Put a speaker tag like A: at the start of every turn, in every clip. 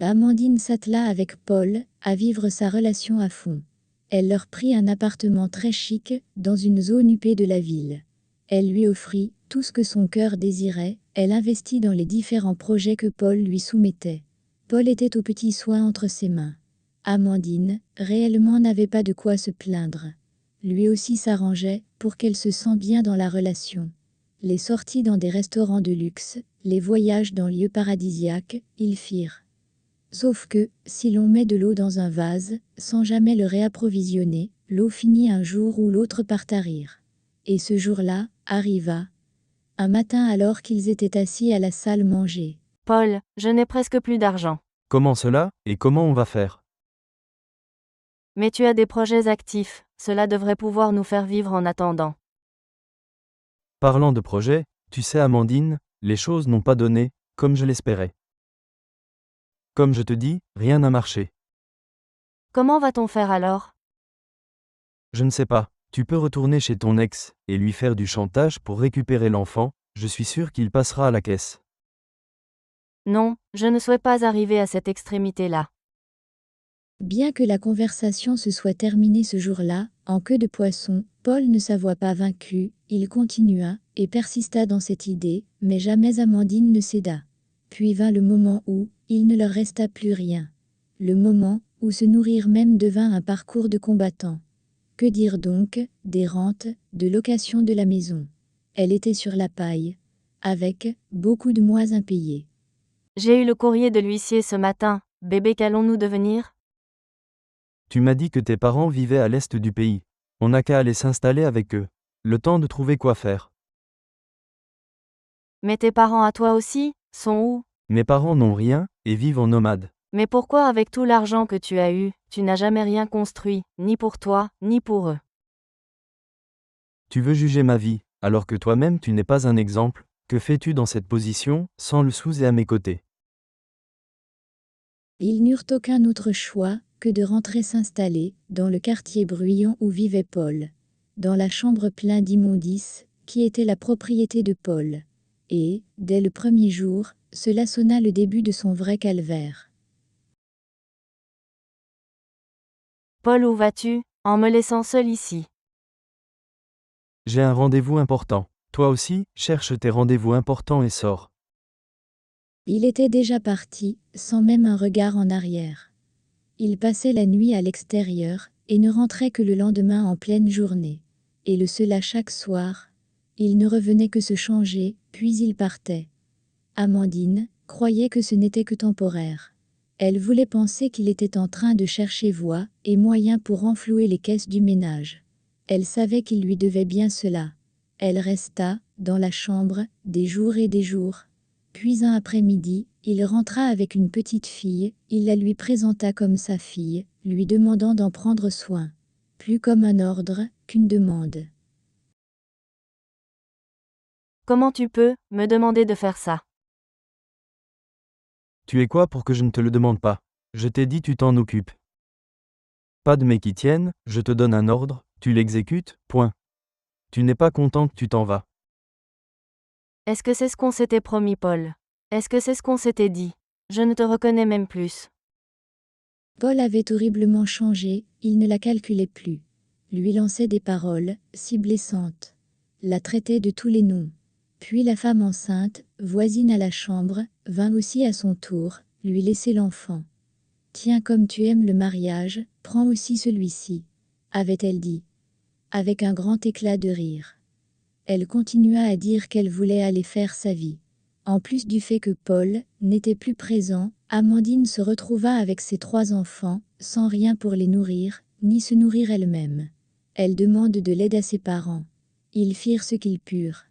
A: Amandine s'attela avec Paul à vivre sa relation à fond. Elle leur prit un appartement très chic dans une zone huppée de la ville. Elle lui offrit tout ce que son cœur désirait, elle investit dans les différents projets que Paul lui soumettait. Paul était aux petits soins entre ses mains. Amandine, réellement, n'avait pas de quoi se plaindre. Lui aussi s'arrangeait pour qu'elle se sente bien dans la relation. Les sorties dans des restaurants de luxe, les voyages dans lieux paradisiaques, ils firent. Sauf que, si l'on met de l'eau dans un vase, sans jamais le réapprovisionner, l'eau finit un jour ou l'autre par tarir. Et ce jour-là, arriva. Un matin alors qu'ils étaient assis à la salle manger.
B: Paul, je n'ai presque plus d'argent.
C: Comment cela, et comment on va faire?
B: Mais tu as des projets actifs, cela devrait pouvoir nous faire vivre en attendant.
C: Parlant de projet, tu sais Amandine, les choses n'ont pas donné, comme je l'espérais. Comme je te dis, rien n'a marché.
B: Comment va-t-on faire alors?
C: Je ne sais pas, tu peux retourner chez ton ex, et lui faire du chantage pour récupérer l'enfant, je suis sûr qu'il passera à la caisse.
B: Non, je ne souhaite pas arriver à cette extrémité-là.
A: Bien que la conversation se soit terminée ce jour-là, en queue de poisson, Paul ne s'avoua pas vaincu, il continua, et persista dans cette idée, mais jamais Amandine ne céda. Puis vint le moment où, il ne leur resta plus rien. Le moment où se nourrir même devint un parcours de combattant. Que dire donc, des rentes, de location de la maison. Elle était sur la paille, avec beaucoup de mois impayés.
B: J'ai eu le courrier de l'huissier ce matin, bébé, qu'allons-nous devenir?
C: Tu m'as dit que tes parents vivaient à l'est du pays. On n'a qu'à aller s'installer avec eux. Le temps de trouver quoi faire.
B: Mais tes parents à toi aussi, sont où?
C: Mes parents n'ont rien, et vivent en nomade.
B: Mais pourquoi avec tout l'argent que tu as eu, tu n'as jamais rien construit, ni pour toi, ni pour eux?
C: Tu veux juger ma vie, alors que toi-même tu n'es pas un exemple, que fais-tu dans cette position, sans le sous et à mes côtés?
A: Ils n'eurent aucun autre choix que de rentrer s'installer dans le quartier bruyant où vivait Paul, dans la chambre pleine d'immondices, qui était la propriété de Paul. Et, dès le premier jour, cela sonna le début de son vrai calvaire.
B: Paul, où vas-tu, en me laissant seul ici?
C: J'ai un rendez-vous important. Toi aussi, cherche tes rendez-vous importants et sors.
A: Il était déjà parti, sans même un regard en arrière. Il passait la nuit à l'extérieur, et ne rentrait que le lendemain en pleine journée. Et le cela chaque soir. Il ne revenait que se changer, puis il partait. Amandine croyait que ce n'était que temporaire. Elle voulait penser qu'il était en train de chercher voie et moyen pour renflouer les caisses du ménage. Elle savait qu'il lui devait bien cela. Elle resta, dans la chambre, des jours et des jours. Puis un après-midi, il rentra avec une petite fille, il la lui présenta comme sa fille, lui demandant d'en prendre soin. Plus comme un ordre qu'une demande.
B: Comment tu peux me demander de faire ça?
C: Tu es quoi pour que je ne te le demande pas? Je t'ai dit tu t'en occupes. Pas de mais qui tiennent, je te donne un ordre, tu l'exécutes, point. Tu n'es pas contente, tu t'en vas.
B: Est-ce que c'est ce qu'on s'était promis, Paul? Est-ce que c'est ce qu'on s'était dit? Je ne te reconnais même plus.
A: Paul avait horriblement changé, il ne la calculait plus. Lui lançait des paroles, si blessantes. La traitait de tous les noms. Puis la femme enceinte, voisine à la chambre, vint aussi à son tour, lui laisser l'enfant. Tiens, comme tu aimes le mariage, prends aussi celui-ci, avait-elle dit, avec un grand éclat de rire. Elle continua à dire qu'elle voulait aller faire sa vie. En plus du fait que Paul n'était plus présent, Amandine se retrouva avec ses 3 enfants, sans rien pour les nourrir, ni se nourrir elle-même. Elle demande de l'aide à ses parents. Ils firent ce qu'ils purent.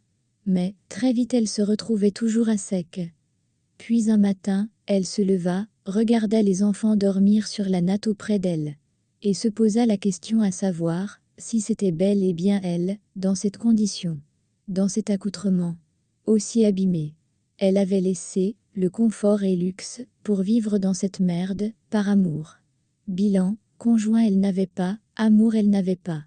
A: Mais, très vite elle se retrouvait toujours à sec. Puis un matin, elle se leva, regarda les enfants dormir sur la natte auprès d'elle. Et se posa la question à savoir, si c'était bel et bien elle, dans cette condition. Dans cet accoutrement. Aussi abîmé. Elle avait laissé le confort et luxe pour vivre dans cette merde, par amour. Bilan, conjoint elle n'avait pas, amour elle n'avait pas.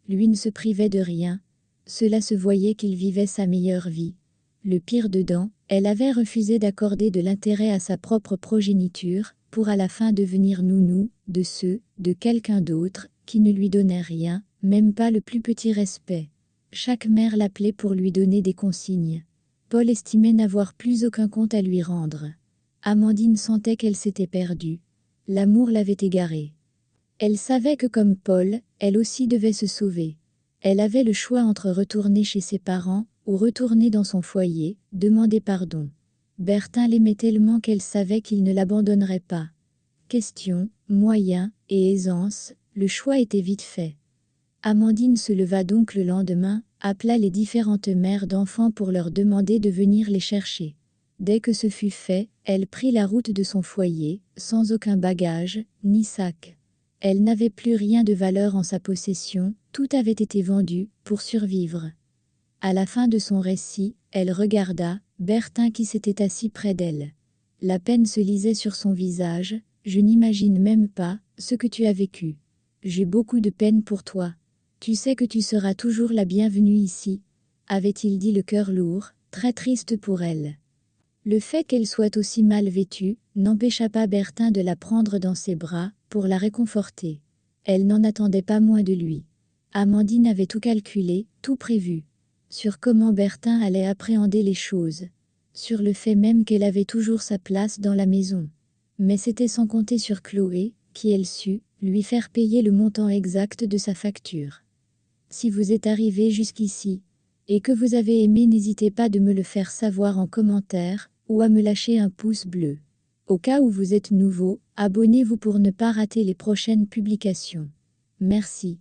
A: Lui ne se privait de rien. Cela se voyait qu'il vivait sa meilleure vie. Le pire dedans, elle avait refusé d'accorder de l'intérêt à sa propre progéniture, pour à la fin devenir nounou de quelqu'un d'autre, qui ne lui donnait rien, même pas le plus petit respect. Chaque mère l'appelait pour lui donner des consignes. Paul estimait n'avoir plus aucun compte à lui rendre. Amandine sentait qu'elle s'était perdue. L'amour l'avait égarée. Elle savait que comme Paul, elle aussi devait se sauver. Elle avait le choix entre retourner chez ses parents, ou retourner dans son foyer, demander pardon. Bertin l'aimait tellement qu'elle savait qu'il ne l'abandonnerait pas. Question, moyens et aisance, le choix était vite fait. Amandine se leva donc le lendemain, appela les différentes mères d'enfants pour leur demander de venir les chercher. Dès que ce fut fait, elle prit la route de son foyer, sans aucun bagage, ni sac. Elle n'avait plus rien de valeur en sa possession, tout avait été vendu, pour survivre. À la fin de son récit, elle regarda Bertin qui s'était assis près d'elle. La peine se lisait sur son visage. « Je n'imagine même pas ce que tu as vécu. J'ai beaucoup de peine pour toi. Tu sais que tu seras toujours la bienvenue ici », avait-il dit le cœur lourd, très triste pour elle. Le fait qu'elle soit aussi mal vêtue n'empêcha pas Bertin de la prendre dans ses bras, pour la réconforter. Elle n'en attendait pas moins de lui. Amandine avait tout calculé, tout prévu. Sur comment Bertin allait appréhender les choses. Sur le fait même qu'elle avait toujours sa place dans la maison. Mais c'était sans compter sur Chloé, qui elle sut, lui faire payer le montant exact de sa facture. Si vous êtes arrivé jusqu'ici, et que vous avez aimé, n'hésitez pas de me le faire savoir en commentaire, ou à me lâcher un pouce bleu. Au cas où vous êtes nouveau, abonnez-vous pour ne pas rater les prochaines publications. Merci.